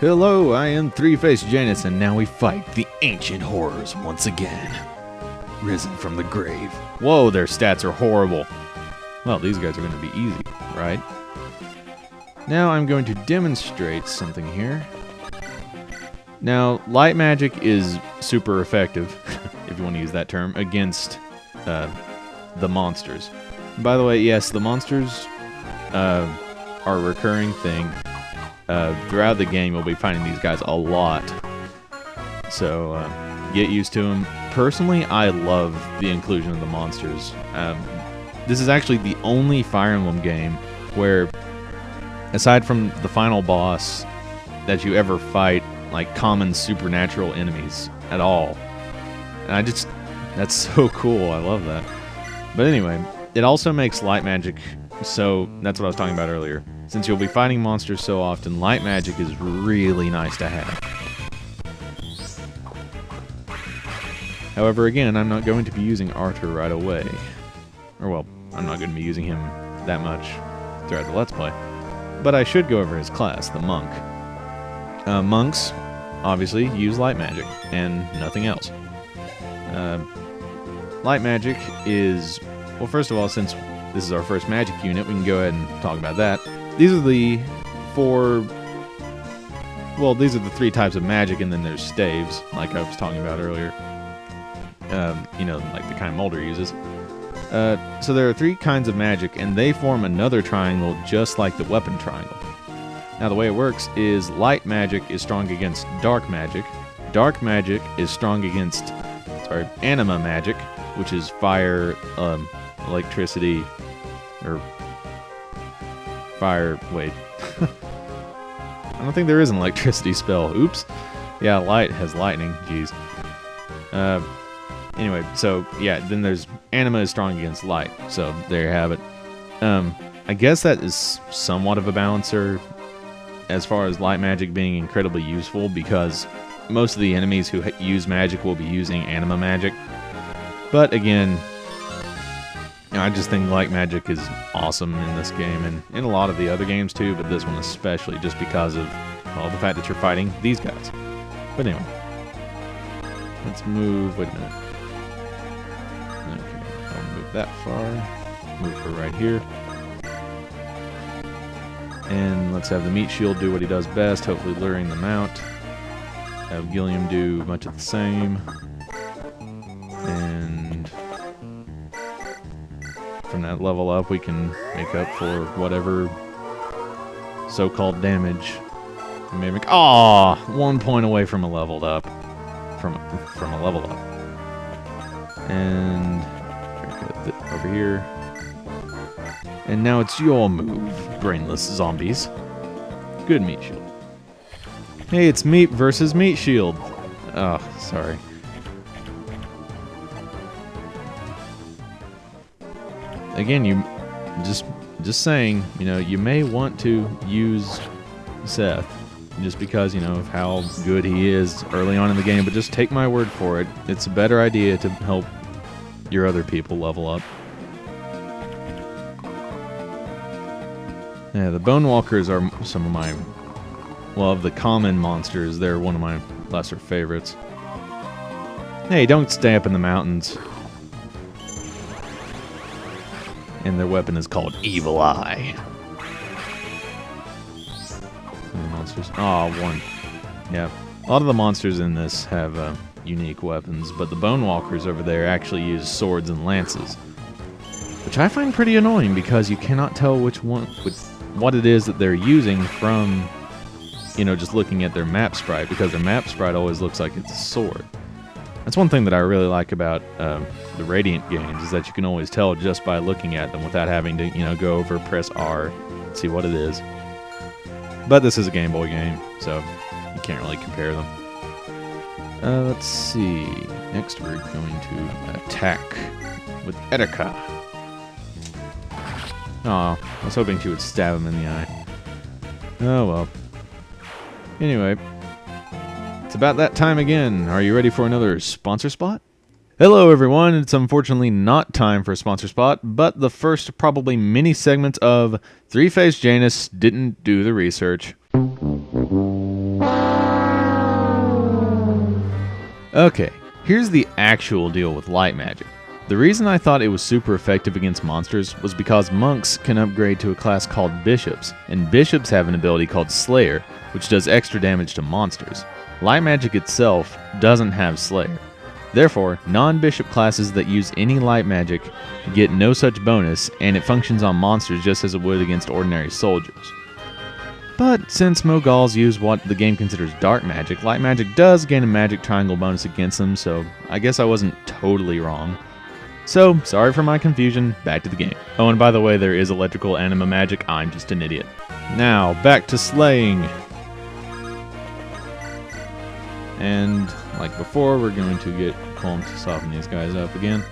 Hello, I am Three-Faced Janus, and now we fight the ancient horrors once again. Risen from the grave. Whoa, their stats are horrible. Well, these guys are going to be easy, right? Now I'm going to demonstrate something here. Now, light magic is super effective, if you want to use that term, against the monsters. By the way, yes, the monsters are a recurring thing. Throughout the game, you'll be finding these guys a lot. So, get used to them. Personally, I love the inclusion of the monsters. This is actually the only Fire Emblem game where, aside from the final boss, that you ever fight like common supernatural enemies at all. And that's so cool. I love that. But anyway, it also makes light magic, so that's what I was talking about earlier. Since you'll be fighting monsters so often, light magic is really nice to have. However, again, I'm not going to be using Arthur right away. Or, well, I'm not going to be using him that much throughout the Let's Play. But I should go over his class, the Monk. Monks, obviously, use light magic, and nothing else. Light magic is... Well, first of all, since this is our first magic unit, we can go ahead and talk about that. These are the these are the three types of magic, and then there's staves, like I was talking about earlier. You know, like the kind Mulder uses. So there are three kinds of magic, and they form another triangle just like the weapon triangle. Now the way it works is light magic is strong against dark magic. Dark magic is strong against, anima magic, which is fire, electricity, or fire, wait. I don't think there is an electricity spell. Oops. Yeah, light has lightning. Jeez. Anyway, so yeah, then there's anima is strong against light. So there you have it. I guess that is somewhat of a balancer as far as light magic being incredibly useful, because most of the enemies who use magic will be using anima magic. But again, I just think light magic is awesome in this game, and in a lot of the other games too, but this one especially, just because of, well, the fact that you're fighting these guys. But anyway, let's move, wait a minute. Okay, I'll move that far, move her right here. And let's have the meat shield do what he does best, hopefully luring them out. Have Gilliam do much of the same. And from that level up, we can make up for whatever so-called damage we may make. Aw, 1 point away from a leveled up. From a level up. And over here. And now it's your move, brainless zombies. Good meat shield. Hey, it's meat versus meat shield. Oh, sorry. Again, you just saying, you know, you may want to use Seth just because, you know, of how good he is early on in the game, but just take my word for it. It's a better idea to help your other people level up. Yeah, the Bone Walkers are some of my, well, of the common monsters, they're one of my lesser favorites. Hey, don't stay up in the mountains. And their weapon is called Evil Eye. Monsters. Oh, one. Yeah. A lot of the monsters in this have unique weapons, but the Bone Walkers over there actually use swords and lances, which I find pretty annoying because you cannot tell what it is that they're using from, you know, just looking at their map sprite, because their map sprite always looks like it's a sword. That's one thing that I really like about the Radiant games, is that you can always tell just by looking at them without having to, you know, go over, press R, see what it is. But this is a Game Boy game, so you can't really compare them. Let's see. Next we're going to attack with Etika. Aw, I was hoping she would stab him in the eye. Oh well. Anyway, it's about that time again. Are you ready for another sponsor spot? Hello everyone, it's unfortunately not time for a sponsor spot, but the first probably mini segment of Three-Faced Janus didn't do the research. Okay, here's the actual deal with light magic. The reason I thought it was super effective against monsters was because monks can upgrade to a class called bishops, and bishops have an ability called Slayer, which does extra damage to monsters. Light magic itself doesn't have Slayer. Therefore, non-bishop classes that use any light magic get no such bonus, and it functions on monsters just as it would against ordinary soldiers. But since Mogals use what the game considers dark magic, light magic does gain a magic triangle bonus against them, so I guess I wasn't totally wrong. So, sorry for my confusion, back to the game. Oh, and by the way, there is electrical anima magic, I'm just an idiot. Now, back to slaying. And, like before, we're going to get Colm to soften these guys up again.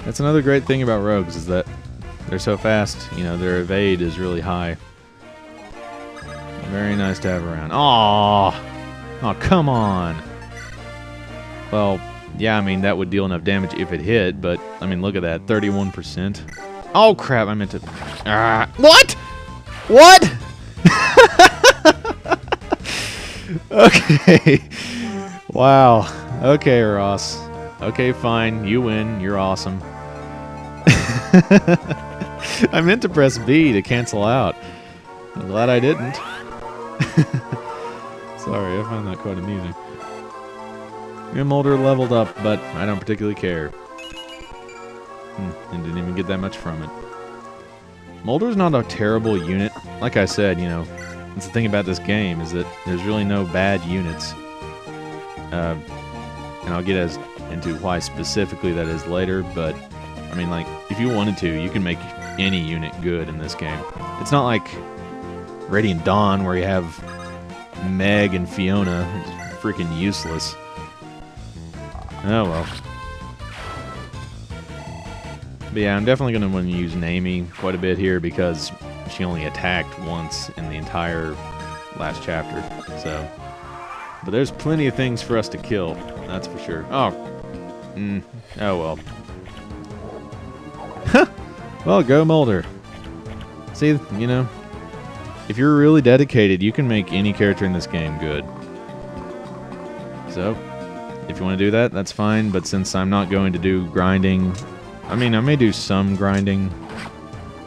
That's another great thing about rogues, is that they're so fast, you know, their evade is really high. Very nice to have around. Aww! Oh, come on! Well, yeah, I mean, that would deal enough damage if it hit, but, I mean, look at that, 31%. Oh, crap, I meant to... What?! What?! Okay. Wow. Okay, Ross. Okay, fine, you win, you're awesome. I meant to press B to cancel out. I'm glad I didn't. Sorry, I find that quite amusing. Molder leveled up, but I don't particularly care. And didn't even get that much from it. Molder's not a terrible unit. Like I said, you know, that's the thing about this game, is that there's really no bad units. And I'll get into why specifically that is later, but I mean, like, if you wanted to, you can make any unit good in this game. It's not like Radiant Dawn, where you have Meg and Fiona. It's freaking useless. Oh well. But yeah, I'm definitely going to want to use Naomi quite a bit here, because she only attacked once in the entire last chapter. So, but there's plenty of things for us to kill, that's for sure. Oh, oh well. Well, go Molder. See, you know, if you're really dedicated, you can make any character in this game good. So, if you want to do that, that's fine, but since I'm not going to do grinding, I mean, I may do some grinding.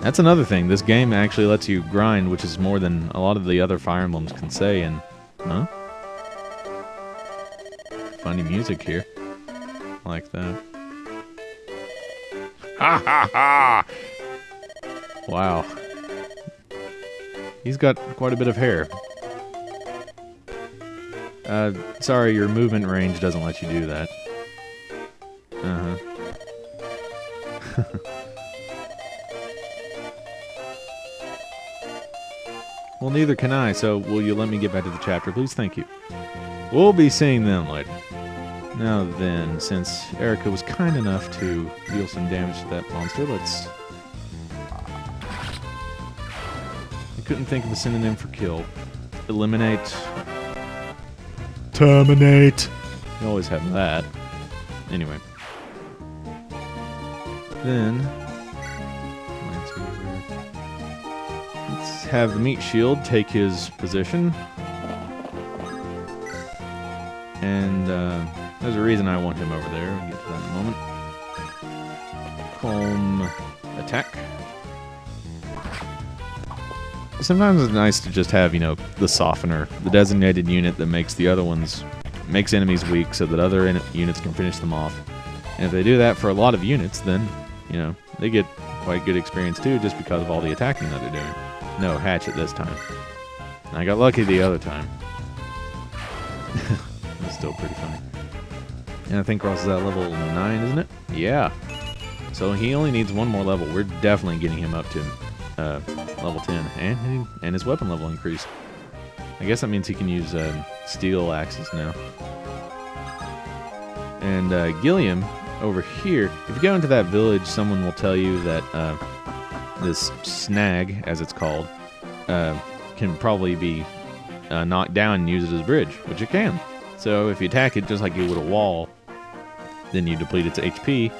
That's another thing, this game actually lets you grind, which is more than a lot of the other Fire Emblems can say, and... Huh? Funny music here. I like that. Ha ha ha! Wow. He's got quite a bit of hair. Sorry, your movement range doesn't let you do that. Uh-huh. Well, neither can I, so will you let me get back to the chapter, please? Thank you. We'll be seeing them later. Now then, since Erica was kind enough to deal some damage to that monster, let's... I couldn't think of a synonym for kill. Eliminate. Terminate. You always have that. Anyway. Then... let's have the Meat Shield take his position. And, there's a reason I want him over there. We'll get to that in a moment. Colm attack. Sometimes it's nice to just have, you know, the softener, the designated unit that makes the other ones, makes enemies weak so that other units can finish them off. And if they do that for a lot of units, then, you know, they get quite good experience too, just because of all the attacking that they're doing. No, hatchet this time. I got lucky the other time. That's still pretty funny. And I think Ross is at level 9, isn't it? Yeah. So he only needs one more level. We're definitely getting him up to level 10. And his weapon level increased. I guess that means he can use steel axes now. And Gilliam, over here, if you go into that village, someone will tell you that this snag, as it's called, can probably be knocked down and used as a bridge, which it can. So if you attack it just like you would a wall, then you deplete its HP,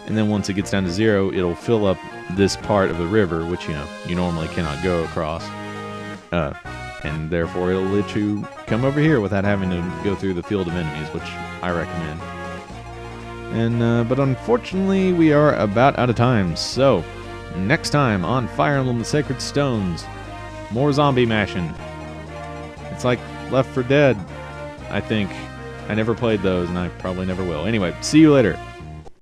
and then once it gets down to 0, it'll fill up this part of the river, which, you know, you normally cannot go across. and therefore it'll let you come over here without having to go through the field of enemies, which I recommend. And but unfortunately, we are about out of time. So next time on Fire Emblem: The Sacred Stones, more zombie mashing. It's like Left 4 Dead, I think. I never played those, and I probably never will. Anyway, see you later.